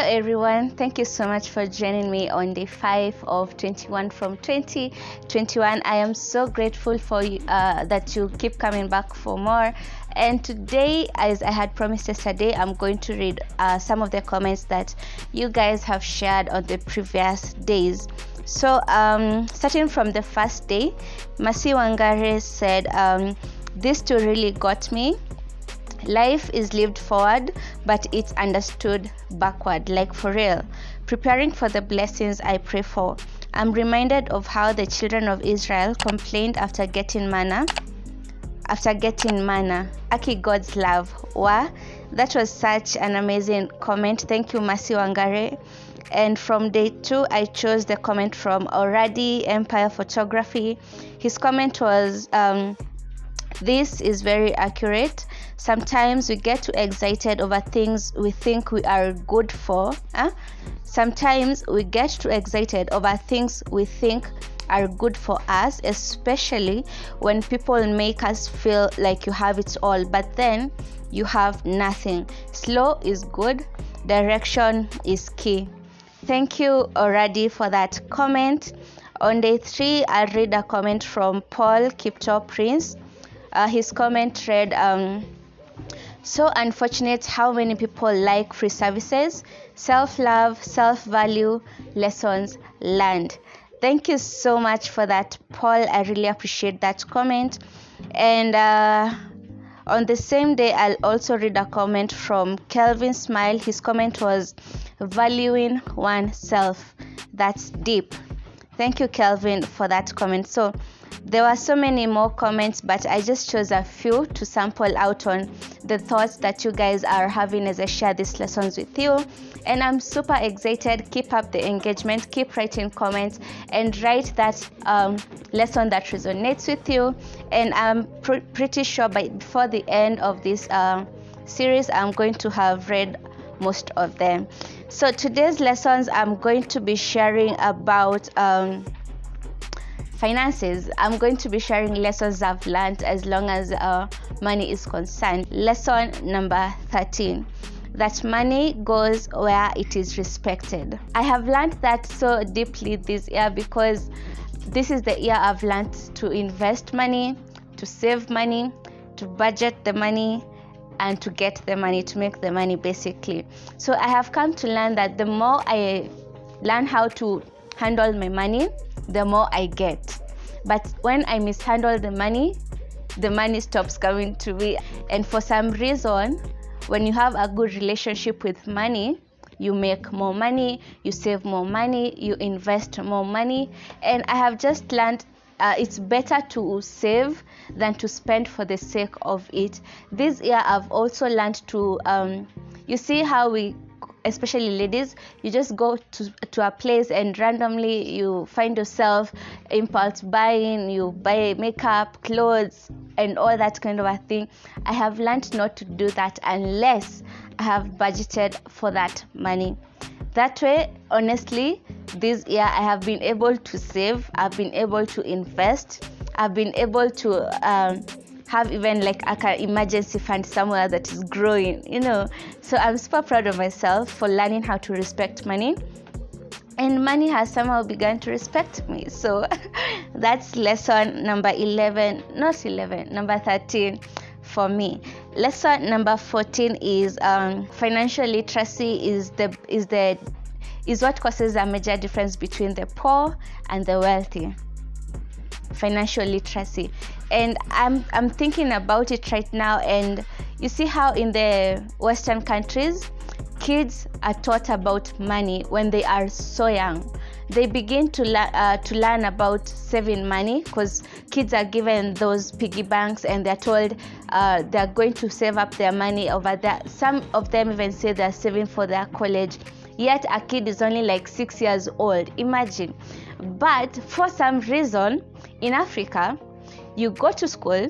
everyone, thank you so much for joining me on day 5 of 21 from 2021. I am so grateful for you that you keep coming back for more. And today, as I had promised yesterday, I'm going to read some of the comments that you guys have shared on the previous days. So starting from the first day, Masi Wangare said, this too really got me. Life is lived forward, but it's understood backward, like for real. Preparing for the blessings I pray for. I'm reminded of how the children of Israel complained after getting manna. Aki God's love. Wow, that was such an amazing comment. Thank you, Masi Wangare. And from day 2, I chose the comment from Oradi Empire Photography. His comment was, this is very accurate. Sometimes we get too excited over things we think we are good for. Sometimes we get too excited over things we think are good for us, especially when people make us feel like you have it all, but then you have nothing. Slow is good. Direction is key. Thank you already for that comment. On day 3, I'll read a comment from Paul Kipto Prince. His comment read, so unfortunate how many people like free services, self-love, self-value, lessons learned. Thank you so much for that, Paul. I really appreciate that comment. And on the same day, I'll also read a comment from Kelvin Smile. His comment was, valuing oneself. That's deep. Thank you, Kelvin, for that comment. So there were so many more comments, but I just chose a few to sample out on the thoughts that you guys are having as I share these lessons with you. And I'm super excited. Keep up the engagement, keep writing comments, and write that lesson that resonates with you. And I'm pretty sure before the end of this series, I'm going to have read most of them. So today's lessons, I'm going to be sharing about finances. I'm going to be sharing lessons I've learned as long as money is concerned. Lesson number 13, that money goes where it is respected. I have learned that so deeply this year because this is the year I've learned to invest money, to save money, to budget the money, and to get the money, to make the money basically. So I have come to learn that the more I learn how to handle my money, the more I get. But when I mishandle the money stops coming to me. And for some reason, when you have a good relationship with money, you make more money, you save more money, you invest more money. And I have just learned it's better to save than to spend for the sake of it. This year I've also learned to you see how we, especially ladies, you just go to a place and randomly you find yourself impulse buying, you buy makeup, clothes, and all that kind of a thing. I have learned not to do that unless I have budgeted for that money. That way, honestly, this year I have been able to save, I've been able to invest, I've been able to have even like an emergency fund somewhere that is growing, So I'm super proud of myself for learning how to respect money. And money has somehow begun to respect me. So that's lesson number 13 for me. Lesson number 14 is financial literacy is what causes a major difference between the poor and the wealthy. Financial literacy. And I'm thinking about it right now, and you see how in the Western countries, kids are taught about money when they are so young. They begin to learn about saving money because kids are given those piggy banks and they're told they're going to save up their money over there. Some of them even say they're saving for their college. Yet a kid is only like 6 years old. Imagine. But for some reason, in Africa, you go to school,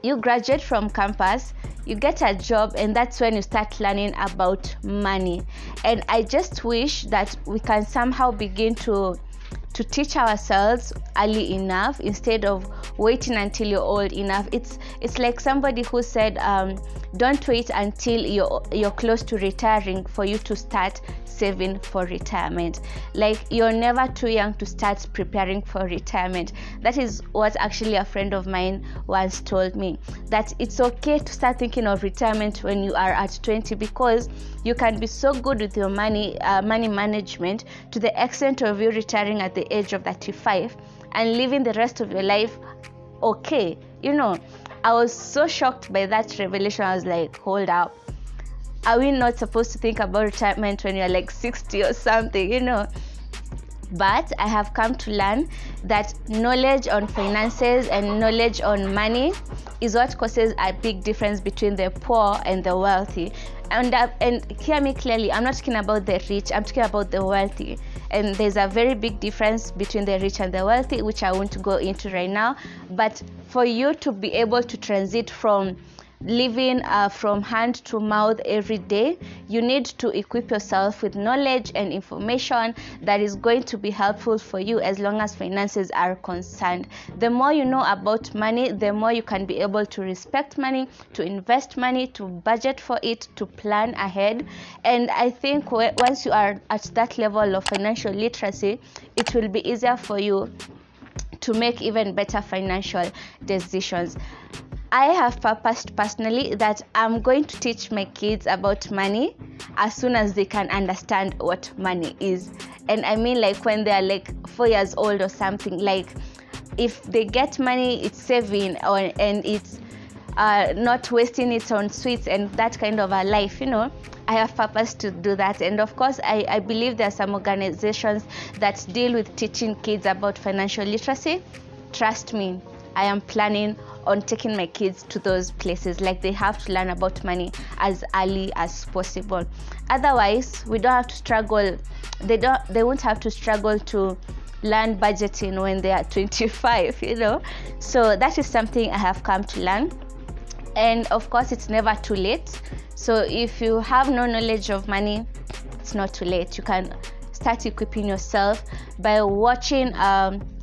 you graduate from campus, you get a job, and that's when you start learning about money. And I just wish that we can somehow begin to to teach ourselves early enough instead of waiting until you're old enough. It's like somebody who said, don't wait until you're close to retiring for you to start saving for retirement. Like, you're never too young to start preparing for retirement. That is what actually a friend of mine once told me, that it's okay to start thinking of retirement when you are at 20, because you can be so good with your money management to the extent of you retiring at the age of 35 and living the rest of your life okay. I was so shocked by that revelation. I was like, hold up, are we not supposed to think about retirement when you're like 60 or something? But I have come to learn that knowledge on finances and knowledge on money is what causes a big difference between the poor and the wealthy. And hear me clearly, I'm not talking about the rich, I'm talking about the wealthy. And there's a very big difference between the rich and the wealthy, which I won't go into right now. But for you to be able to transit from living from hand to mouth every day, you need to equip yourself with knowledge and information that is going to be helpful for you as long as finances are concerned. The more you know about money, the more you can be able to respect money, to invest money, to budget for it, to plan ahead. And I think once you are at that level of financial literacy, it will be easier for you to make even better financial decisions. I have purposed personally that I'm going to teach my kids about money as soon as they can understand what money is. And I mean, like, when they're like 4 years old or something, like, if they get money, it's saving, and it's not wasting it on sweets and that kind of a life, I have purpose to do that. And of course, I believe there are some organizations that deal with teaching kids about financial literacy. Trust me, I am planning on taking my kids to those places. Like, they have to learn about money as early as possible. Otherwise, we don't have to struggle. They won't have to struggle to learn budgeting when they are 25, So that is something I have come to learn. And of course, it's never too late. So if you have no knowledge of money, it's not too late. You can start equipping yourself by watching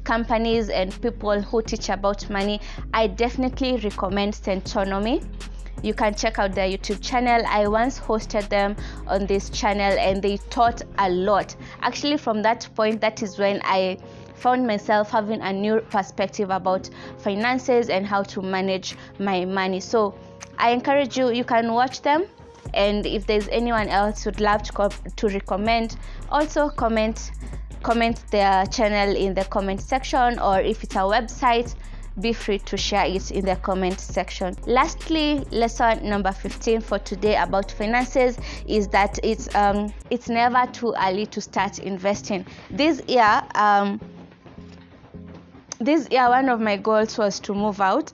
companies and people who teach about money. I definitely recommend Centonomy. You can check out their YouTube channel. I once hosted them on this channel and they taught a lot. Actually, from that point, that is when I found myself having a new perspective about finances and how to manage my money. So I encourage you, you can watch them. And if there's anyone else who'd love to recommend, also comment their channel in the comment section, or if it's a website, be free to share it in the comment section. Lastly, lesson number 15 for today about finances is that it's never too early to start investing. This year, one of my goals was to move out.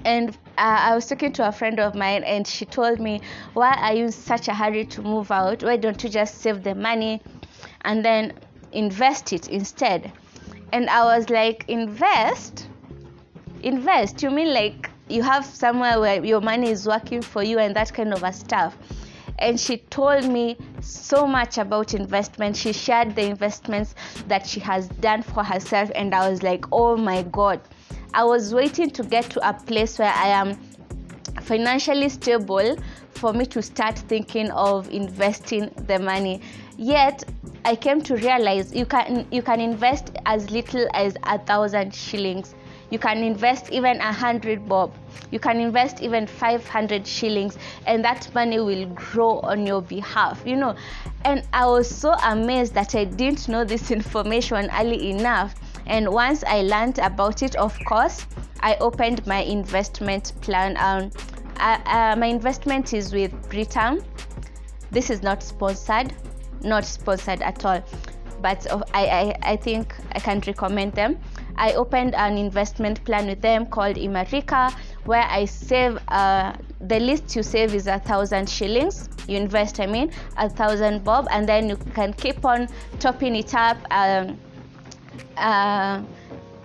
And I was talking to a friend of mine, and she told me, why are you in such a hurry to move out? Why don't you just save the money and then invest it instead? And I was like, invest? You mean like you have somewhere where your money is working for you and that kind of a stuff? And she told me so much about investment. She shared the investments that she has done for herself, and I was like, oh my God. I was waiting to get to a place where I am financially stable for me to start thinking of investing the money. Yet I came to realize you can invest as little as 1,000 shillings. You can invest even 100 bob. You can invest even 500 shillings, and that money will grow on your behalf, And I was so amazed that I didn't know this information early enough. And once I learned about it, of course, I opened my investment plan. My investment is with Britam. This is not sponsored at all, but I think I can recommend them. I opened an investment plan with them called Imarika, where I save, the least you save is 1,000 shillings. You invest, 1,000 bob, and then you can keep on topping it up.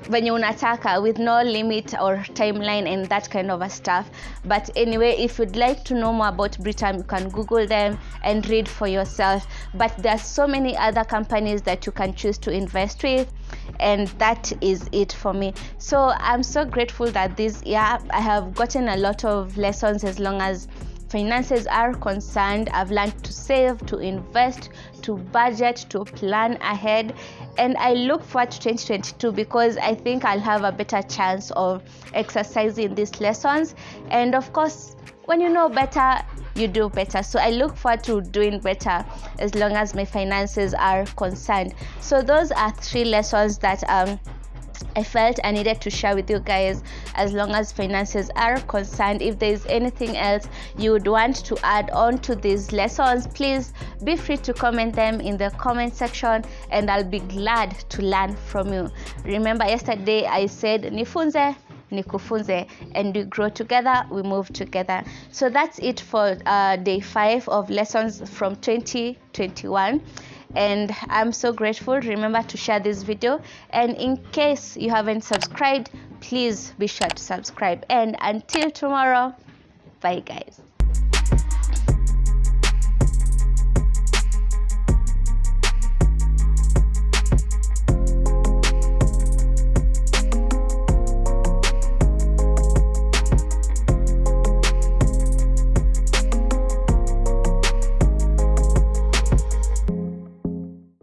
venye unataka, with no limit or timeline and that kind of a stuff. But anyway, if you'd like to know more about Britam, you can Google them and read for yourself. But there's so many other companies that you can choose to invest with, and that is it for me. So I'm so grateful that this year I have gotten a lot of lessons as long as finances are concerned. I've learned to save, to invest, to budget, to plan ahead, and I look forward to 2022 because I think I'll have a better chance of exercising these lessons. And of course, when you know better, you do better. So I look forward to doing better as long as my finances are concerned. So those are 3 lessons that I felt I needed to share with you guys as long as finances are concerned. If there is anything else you would want to add on to these lessons, please be free to comment them in the comment section, and I'll be glad to learn from you. Remember, yesterday I said nifunze nikufunze, and we grow together, we move together. So that's it for day 5 of lessons from 2021. And I'm so grateful. Remember to share this video, and in case you haven't subscribed, please be sure to subscribe. And until tomorrow, bye guys.